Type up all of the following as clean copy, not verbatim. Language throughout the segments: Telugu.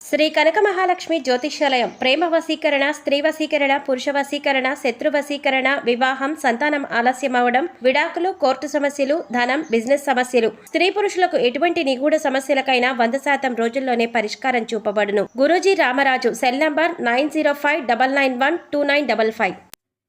శ్రీ కనక మహాలక్ష్మి జ్యోతిష్యాలయం ప్రేమ వశీకరణ, స్త్రీ వశీకరణ, పురుష వశీకరణ, శత్రు వశీకరణ, వివాహం, సంతానం ఆలస్యం అవడం, విడాకులు, కోర్టు సమస్యలు, ధనం, బిజినెస్ సమస్యలు, స్త్రీ పురుషులకు ఎటువంటి నిగూఢ సమస్యలకైనా 100% రోజుల్లోనే పరిష్కారం చూపబడును. గురూజీ రామరాజు. Cell number 9059912955.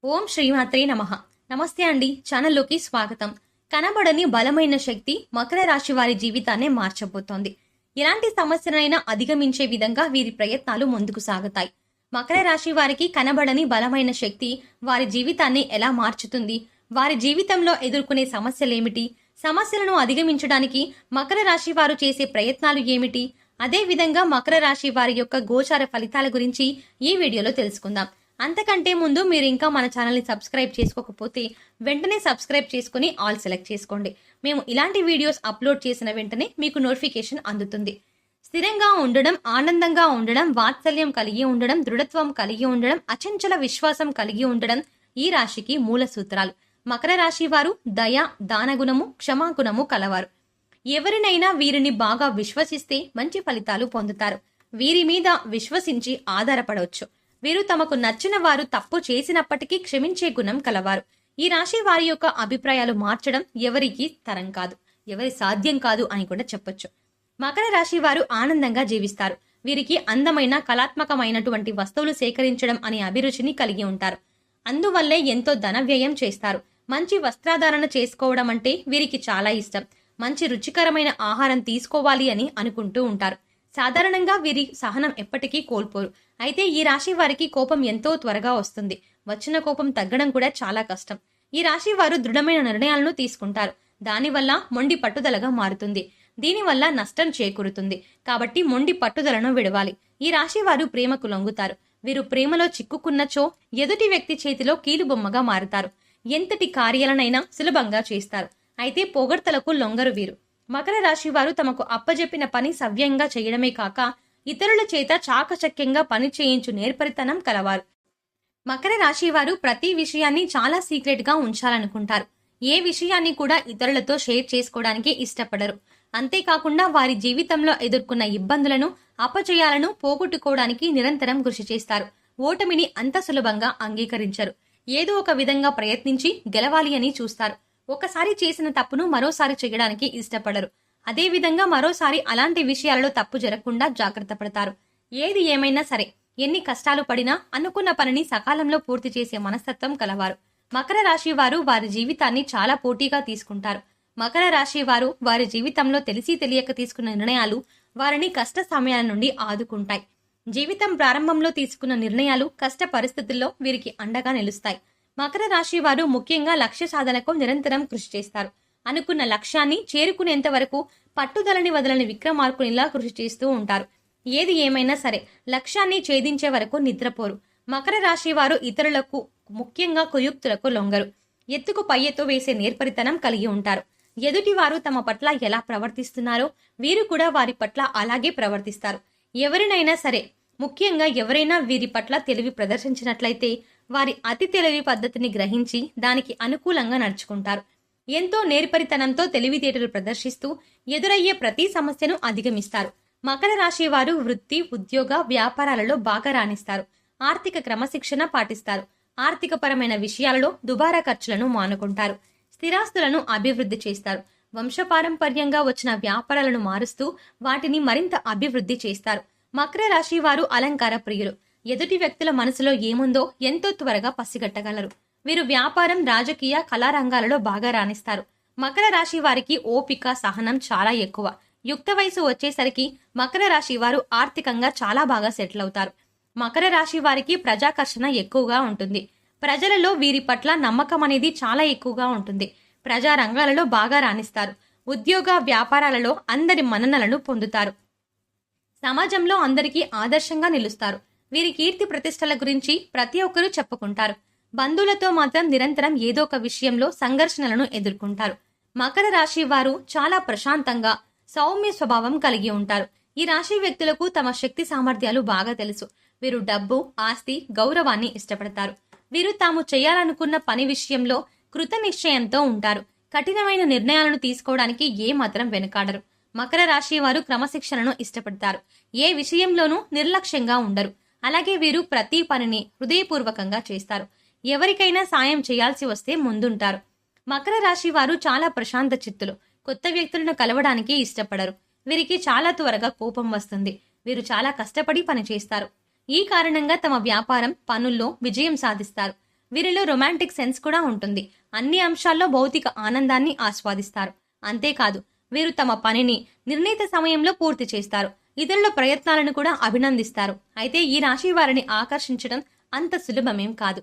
ఓం శ్రీమాత్రే నమః. నమస్తే అండి, ఛానల్లోకి స్వాగతం. కనబడని బలమైన శక్తి మకర రాశి వారి జీవితాన్ని మార్చబోతోంది. ఎలాంటి సమస్యలైనా అధిగమించే విధంగా వీరి ప్రయత్నాలు ముందుకు సాగుతాయి. మకర రాశి వారికి కనబడని బలమైన శక్తి వారి జీవితాన్ని ఎలా మార్చుతుంది, వారి జీవితంలో ఎదుర్కొనే సమస్యలేమిటి, సమస్యలను అధిగమించడానికి మకర రాశి వారు చేసే ప్రయత్నాలు ఏమిటి, అదే విధంగా మకర రాశి వారి యొక్క గోచార ఫలితాల గురించి ఈ వీడియోలో తెలుసుకుందాం. అంతకంటే ముందు మీరు ఇంకా మన ఛానల్ని సబ్స్క్రైబ్ చేసుకోకపోతే వెంటనే సబ్స్క్రైబ్ చేసుకుని ఆల్ సెలెక్ట్ చేసుకోండి. మేము ఇలాంటి వీడియోస్ అప్లోడ్ చేసిన వెంటనే మీకు నోటిఫికేషన్ అందుతుంది. స్థిరంగా ఉండడం, ఆనందంగా ఉండడం, వాత్సల్యం కలిగి ఉండడం, దృఢత్వం కలిగి ఉండడం, అచంచల విశ్వాసం కలిగి ఉండడం ఈ రాశికి మూల సూత్రాలు. మకర రాశి వారు దయ, దానగుణము, క్షమాగుణము కలవారు. ఎవరినైనా వీరిని బాగా విశ్వసిస్తే మంచి ఫలితాలు పొందుతారు. వీరి మీద విశ్వసించి ఆధారపడవచ్చు. వీరు తమకు నచ్చిన వారు తప్పు చేసినప్పటికీ క్షమించే గుణం కలవారు. ఈ రాశి వారి యొక్క అభిప్రాయాలు మార్చడం ఎవరికి తరం కాదు, ఎవరి సాధ్యం కాదు అని కూడా చెప్పొచ్చు. మకర రాశి వారు ఆనందంగా జీవిస్తారు. వీరికి అందమైన, కళాత్మకమైనటువంటి వస్తువులు సేకరించడం అనే అభిరుచిని కలిగి ఉంటారు. అందువల్లే ఎంతో ధన వ్యయం చేస్తారు. మంచి వస్త్రాధారణ చేసుకోవడం అంటే వీరికి చాలా ఇష్టం. మంచి రుచికరమైన ఆహారం తీసుకోవాలి అని అనుకుంటూ ఉంటారు. సాధారణంగా వీరి సహనం ఎప్పటికీ కోల్పోరు. అయితే ఈ రాశి వారికి కోపం ఎంతో త్వరగా వస్తుంది. వచ్చిన కోపం తగ్గడం కూడా చాలా కష్టం. ఈ రాశి వారు దృఢమైన నిర్ణయాలను తీసుకుంటారు. దానివల్ల మొండి పట్టుదలగా మారుతుంది. దీనివల్ల నష్టం చేకూరుతుంది. కాబట్టి మొండి పట్టుదలను విడవాలి. ఈ రాశి వారు ప్రేమకు లొంగుతారు. వీరు ప్రేమలో చిక్కుకున్నచో ఎదుటి వ్యక్తి చేతిలో కీలుబొమ్మగా మారుతారు. ఎంతటి కార్యాలనైనా సులభంగా చేస్తారు. అయితే పొగడ్తలకు లొంగరు వీరు. మకర రాశి వారు తమకు అప్పజెప్పిన పని సవ్యంగా చేయడమే కాక ఇతరుల చేత చాకచక్యంగా పని చేయించు నేర్పరితనం కలవారు. మకర రాశి వారు ప్రతి విషయాన్ని చాలా సీక్రెట్ గా ఉంచాలనుకుంటారు. ఏ విషయాన్ని కూడా ఇతరులతో షేర్ చేసుకోవడానికి ఇష్టపడరు. అంతేకాకుండా వారి జీవితంలో ఎదుర్కొన్న ఇబ్బందులను, అపజయాలను పోగొట్టుకోవడానికి నిరంతరం కృషి చేస్తారు. ఓటమిని అంత సులభంగా అంగీకరించరు. ఏదో ఒక విధంగా ప్రయత్నించి గెలవాలి అని చూస్తారు. ఒకసారి చేసిన తప్పును మరోసారి చేయడానికి ఇష్టపడరు. అదే విధంగా మరోసారి అలాంటి విషయాలలో తప్పు జరగకుండా జాగ్రత్త పడతారు. ఏది ఏమైనా సరే, ఎన్ని కష్టాలు పడినా అనుకున్న పనిని సకాలంలో పూర్తి చేసే మనస్తత్వం కలవారు. మకర రాశి వారు వారి జీవితాన్ని చాలా పోటీగా తీసుకుంటారు. మకర రాశి వారు వారి జీవితంలో తెలిసి తెలియక తీసుకున్న నిర్ణయాలు వారిని కష్ట సమయాల నుండి ఆదుకుంటాయి. జీవితం ప్రారంభంలో తీసుకున్న నిర్ణయాలు కష్ట పరిస్థితుల్లో వీరికి అండగా నిలుస్తాయి. మకర రాశి వారు ముఖ్యంగా లక్ష్య సాధనకు నిరంతరం కృషి చేస్తారు. అనుకున్న లక్ష్యాన్ని చేరుకునేంత వరకు పట్టుదలని వదలని విక్రమార్కునిలా కృషి చేస్తూ ఉంటారు. ఏది ఏమైనా సరే లక్ష్యాన్ని ఛేదించే వరకు నిద్రపోరు. మకర రాశి వారు ఇతరులకు, ముఖ్యంగా కుయుక్తులకు లొంగరు. ఎత్తుకు పై ఎత్తు వేసే నేర్పరితనం కలిగి ఉంటారు. ఎదుటి వారు తమ పట్ల ఎలా ప్రవర్తిస్తున్నారో వీరు కూడా వారి పట్ల అలాగే ప్రవర్తిస్తారు. ఎవరినైనా సరే, ముఖ్యంగా ఎవరైనా వీరి పట్ల తెలివి ప్రదర్శించినట్లయితే వారి అతి తెలివి పద్ధతిని గ్రహించి దానికి అనుకూలంగా నడుచుకుంటారు. ఎంతో నేర్పరితనంతో తెలివితేటలు ప్రదర్శిస్తూ ఎదురయ్యే ప్రతి సమస్యను అధిగమిస్తారు. మకర రాశి వారు వృత్తి, ఉద్యోగ, వ్యాపారాలలో బాగా రాణిస్తారు. ఆర్థిక క్రమశిక్షణ పాటిస్తారు. ఆర్థికపరమైన విషయాలలో దుబారా ఖర్చులను మానుకుంటారు. స్థిరాస్తులను అభివృద్ధి చేస్తారు. వంశపారంపర్యంగా వచ్చిన వ్యాపారాలను మారుస్తూ వాటిని మరింత అభివృద్ధి చేస్తారు. మకర రాశి వారు అలంకార ప్రియులు. ఎదుటి వ్యక్తుల మనసులో ఏముందో ఎంతో త్వరగా పసిగట్టగలరు. వీరు వ్యాపారం, రాజకీయ, కళారంగాలలో బాగా రాణిస్తారు. మకర రాశి వారికి ఓపిక, సహనం చాలా ఎక్కువ. యుక్త వయసు వచ్చేసరికి మకర రాశి వారు ఆర్థికంగా చాలా బాగా సెటిల్ అవుతారు. మకర రాశి వారికి ప్రజాకర్షణ ఎక్కువగా ఉంటుంది. ప్రజలలో వీరి పట్ల నమ్మకం అనేది చాలా ఎక్కువగా ఉంటుంది. ప్రజా రంగాలలో బాగా రాణిస్తారు. ఉద్యోగ, వ్యాపారాలలో అందరి మన్ననలను పొందుతారు. సమాజంలో అందరికీ ఆదర్శంగా నిలుస్తారు. వీరి కీర్తి ప్రతిష్టల గురించి ప్రతి ఒక్కరూ చెప్పుకుంటారు. బంధువులతో మాత్రం నిరంతరం ఏదో ఒక విషయంలో సంఘర్షణలను ఎదుర్కొంటారు. మకర రాశి వారు చాలా ప్రశాంతంగా, సౌమ్య స్వభావం కలిగి ఉంటారు. ఈ రాశి వ్యక్తులకు తమ శక్తి సామర్థ్యాలు బాగా తెలుసు. వీరు డబ్బు, ఆస్తి, గౌరవాన్ని ఇష్టపడతారు. వీరు తాము చేయాలనుకున్న పని విషయంలో కృత నిశ్చయంతో ఉంటారు. కఠినమైన నిర్ణయాలను తీసుకోవడానికి ఏమాత్రం వెనుకాడరు. మకర రాశి వారు క్రమశిక్షణను ఇష్టపడతారు. ఏ విషయంలోనూ నిర్లక్ష్యంగా ఉండరు. అలాగే వీరు ప్రతి పనిని హృదయపూర్వకంగా చేస్తారు. ఎవరికైనా సాయం చేయాల్సి వస్తే ముందుంటారు. మకర రాశి వారు చాలా ప్రశాంత చిత్తులు. కొత్త వ్యక్తులను కలవడానికి ఇష్టపడరు. వీరికి చాలా త్వరగా కోపం వస్తుంది. వీరు చాలా కష్టపడి పని చేస్తారు. ఈ కారణంగా తమ వ్యాపారం, పనుల్లో విజయం సాధిస్తారు. వీరిలో రొమాంటిక్ సెన్స్ కూడా ఉంటుంది. అన్ని అంశాల్లో భౌతిక ఆనందాన్ని ఆస్వాదిస్తారు. అంతేకాదు, వీరు తమ పనిని నిర్ణీత సమయంలో పూర్తి చేస్తారు. ఇతరుల ప్రయత్నాలను కూడా అభినందిస్తారు. అయితే ఈ రాశి వారిని ఆకర్షించడం అంత సులభమేం కాదు.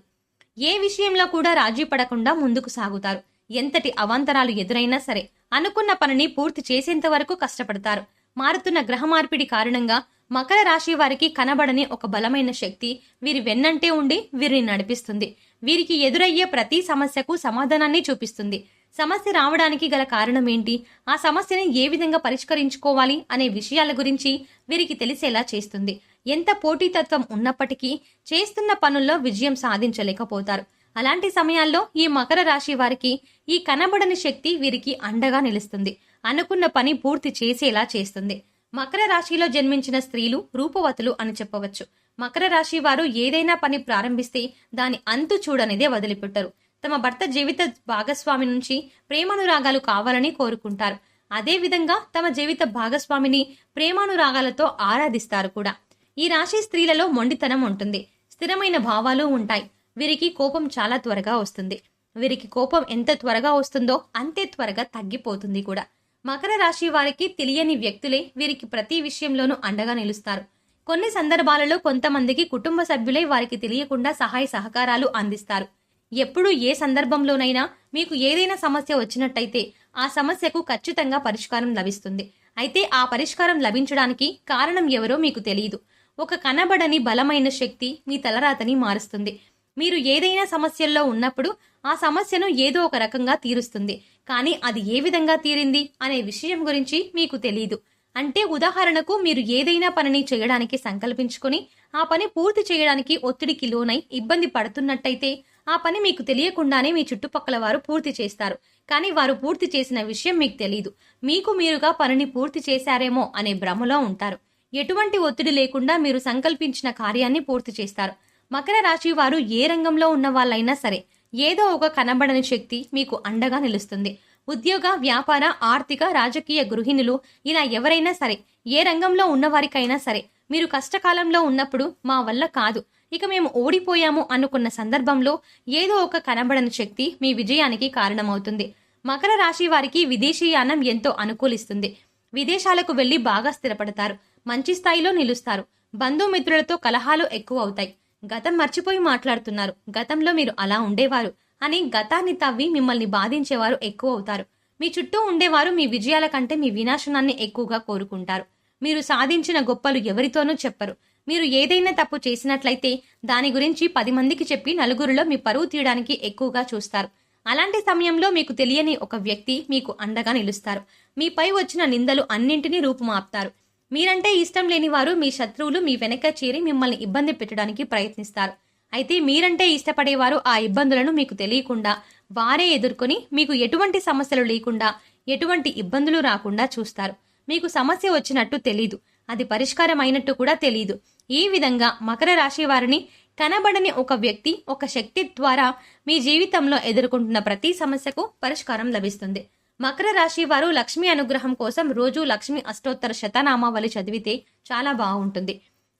ఏ విషయంలో కూడా రాజీ పడకుండా ముందుకు సాగుతారు. ఎంతటి అవాంతరాలు ఎదురైనా సరే అనుకున్న పనిని పూర్తి చేసేంత వరకు కష్టపడతారు. మారుతున్న గ్రహ మార్పిడి కారణంగా మకర రాశి వారికి కనబడని ఒక బలమైన శక్తి వీరి వెన్నంటే ఉండి వీరిని నడిపిస్తుంది. వీరికి ఎదురయ్యే ప్రతి సమస్యకు సమాధానాన్ని చూపిస్తుంది. సమస్య రావడానికి గల కారణం ఏంటి, ఆ సమస్యని ఏ విధంగా పరిష్కరించుకోవాలి అనే విషయాల గురించి వీరికి తెలిసేలా చేస్తుంది. ఎంత పోటీతత్వం ఉన్నప్పటికీ చేస్తున్న పనుల్లో విజయం సాధించలేకపోతారు. అలాంటి సమయాల్లో ఈ మకర రాశి వారికి ఈ కనబడని శక్తి వీరికి అండగా నిలుస్తుంది. అనుకున్న పని పూర్తి చేసేలా చేస్తుంది. మకర రాశిలో జన్మించిన స్త్రీలు రూపవతులు అని చెప్పవచ్చు. మకర రాశి వారు ఏదైనా పని ప్రారంభిస్తే దాని అంతు చూడనిదే వదిలిపెట్టరు. తమ భర్త జీవిత భాగస్వామి నుంచి ప్రేమానురాగాలు కావాలని కోరుకుంటారు. అదే విధంగా తమ జీవిత భాగస్వామిని ప్రేమానురాగాలతో ఆరాధిస్తారు కూడా. ఈ రాశి స్త్రీలలో మొండితనం ఉంటుంది. స్థిరమైన భావాలు ఉంటాయి. వీరికి కోపం చాలా త్వరగా వస్తుంది. వీరికి కోపం ఎంత త్వరగా వస్తుందో అంతే త్వరగా తగ్గిపోతుంది కూడా. మకర రాశి వారికి తెలియని వ్యక్తులే వీరికి ప్రతి విషయంలోనూ అండగా నిలుస్తారు. కొన్ని సందర్భాలలో కొంతమందికి కుటుంబ సభ్యులే వారికి తెలియకుండా సహాయ సహకారాలు అందిస్తారు. ఎప్పుడు ఏ సందర్భంలోనైనా మీకు ఏదైనా సమస్య వచ్చినట్టయితే ఆ సమస్యకు ఖచ్చితంగా పరిష్కారం లభిస్తుంది. అయితే ఆ పరిష్కారం లభించడానికి కారణం ఎవరో మీకు తెలియదు. ఒక కనబడని బలమైన శక్తి మీ తలరాతని మారుస్తుంది. మీరు ఏదైనా సమస్యల్లో ఉన్నప్పుడు ఆ సమస్యను ఏదో ఒక రకంగా తీరుస్తుంది. కానీ అది ఏ విధంగా తీరింది అనే విషయం గురించి మీకు తెలియదు. అంటే ఉదాహరణకు, మీరు ఏదైనా పనిని చేయడానికి సంకల్పించుకొని ఆ పని పూర్తి చేయడానికి ఒత్తిడికి లోనై ఇబ్బంది పడుతున్నట్టయితే ఆ పని మీకు తెలియకుండానే మీ చుట్టుపక్కల వారు పూర్తి చేస్తారు. కానీ వారు పూర్తి చేసిన విషయం మీకు తెలియదు. మీకు మీరుగా పనిని పూర్తి చేశారేమో అనే భ్రమలో ఉంటారు. ఎటువంటి ఒత్తిడి లేకుండా మీరు సంకల్పించిన కార్యాన్ని పూర్తి చేస్తారు. మకర రాశి వారు ఏ రంగంలో ఉన్న వాళ్ళైనా సరే ఏదో ఒక కనబడని శక్తి మీకు అండగా నిలుస్తుంది. ఉద్యోగ, వ్యాపార, ఆర్థిక, రాజకీయ, గృహిణులు ఇలా ఎవరైనా సరే, ఏ రంగంలో ఉన్నవారికైనా సరే, మీరు కష్టకాలంలో ఉన్నప్పుడు మా వల్ల కాదు, ఇక మేము ఓడిపోయాము అనుకున్న సందర్భంలో ఏదో ఒక కనబడని శక్తి మీ విజయానికి కారణమవుతుంది. మకర రాశి వారికి విదేశీయానం ఎంతో అనుకూలిస్తుంది. విదేశాలకు వెళ్లి బాగా స్థిరపడతారు. మంచి స్థాయిలో నిలుస్తారు. బంధుమిత్రులతో కలహాలు ఎక్కువ అవుతాయి. గతం మర్చిపోయి మాట్లాడుతున్నారు, గతంలో మీరు అలా ఉండేవారు అని గతాన్ని తవ్వి మిమ్మల్ని బాధించేవారు ఎక్కువ అవుతారు. మీ చుట్టూ ఉండేవారు మీ విజయాల కంటే మీ వినాశనాన్ని ఎక్కువగా కోరుకుంటారు. మీరు సాధించిన గొప్పలు ఎవరితోనూ చెప్పరు. మీరు ఏదైనా తప్పు చేసినట్లయితే దాని గురించి 10 మందికి చెప్పి నలుగురిలో మీ పరువు తీయడానికి ఎక్కువగా చూస్తారు. అలాంటి సమయంలో మీకు తెలియని ఒక వ్యక్తి మీకు అండగా నిలుస్తారు. మీపై వచ్చిన నిందలు అన్నింటినీ రూపుమాపుతారు. మీరంటే ఇష్టం లేని వారు, మీ శత్రువులు మీ వెనక చేరి మిమ్మల్ని ఇబ్బంది పెట్టడానికి ప్రయత్నిస్తారు. అయితే మీరంటే ఇష్టపడేవారు ఆ ఇబ్బందులను మీకు తెలియకుండా వారే ఎదుర్కొని మీకు ఎటువంటి సమస్యలు లేకుండా, ఎటువంటి ఇబ్బందులు రాకుండా చూస్తారు. మీకు సమస్య వచ్చినట్టు తెలీదు, అది పరిష్కారం అయినట్టు కూడా తెలీదు. ఈ విధంగా మకర రాశి వారిని కనబడని ఒక వ్యక్తి, ఒక శక్తి ద్వారా మీ జీవితంలో ఎదుర్కొంటున్న ప్రతి సమస్యకు పరిష్కారం లభిస్తుంది. మకర రాశి వారు లక్ష్మీ అనుగ్రహం కోసం రోజు లక్ష్మీ అష్టోత్తర శతనామావళి చదివితే చాలా బాగుంటుంది.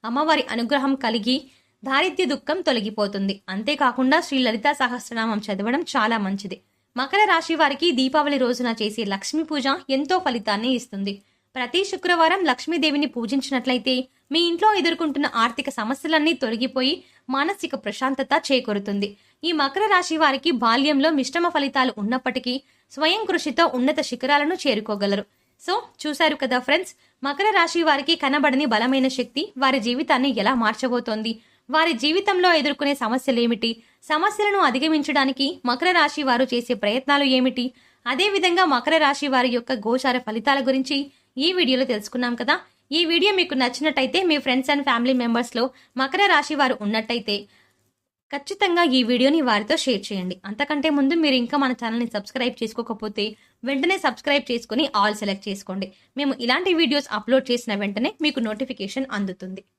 అమ్మవారి అనుగ్రహం కలిగి దారిద్ర్య దుఃఖం తొలగిపోతుంది. అంతేకాకుండా శ్రీ లలితా సహస్రనామం చదవడం చాలా మంచిది. మకర రాశి వారికి దీపావళి రోజున చేసే లక్ష్మీ పూజ ఎంతో ఫలితాన్ని ఇస్తుంది. ప్రతి శుక్రవారం లక్ష్మీదేవిని పూజించినట్లయితే మీ ఇంట్లో ఎదుర్కొంటున్న ఆర్థిక సమస్యలన్నీ తొలగిపోయి మానసిక ప్రశాంతత చేకూరుతుంది. ఈ మకర రాశి వారికి బాల్యంలో మిశ్రమ ఫలితాలు ఉన్నప్పటికీ స్వయం కృషితో ఉన్నత శిఖరాలను చేరుకోగలరు. సో చూశారు కదా ఫ్రెండ్స్, మకర రాశి వారికి కనబడని బలమైన శక్తి వారి జీవితాన్ని ఎలా మార్చబోతోంది, వారి జీవితంలో ఎదుర్కొనే సమస్యలేమిటి, సమస్యలను అధిగమించడానికి మకర రాశి వారు చేసే ప్రయత్నాలు ఏమిటి, అదేవిధంగా మకర రాశి వారి యొక్క గోచార ఫలితాల గురించి ఈ వీడియోలో తెలుసుకున్నాం కదా. ఈ వీడియో మీకు నచ్చినట్టయితే, మీ ఫ్రెండ్స్ అండ్ ఫ్యామిలీ మెంబర్స్ లో మకర రాశి వారు ఉన్నట్టయితే ఖచ్చితంగా ఈ వీడియోని వారితో షేర్ చేయండి. అంతకంటే ముందు మీరు ఇంకా మన ఛానల్ని సబ్స్క్రైబ్ చేసుకోకపోతే వెంటనే సబ్స్క్రైబ్ చేసుకుని ఆల్ సెలెక్ట్ చేసుకోండి. మేము ఇలాంటి వీడియోస్ అప్లోడ్ చేసిన వెంటనే మీకు నోటిఫికేషన్ అందుతుంది.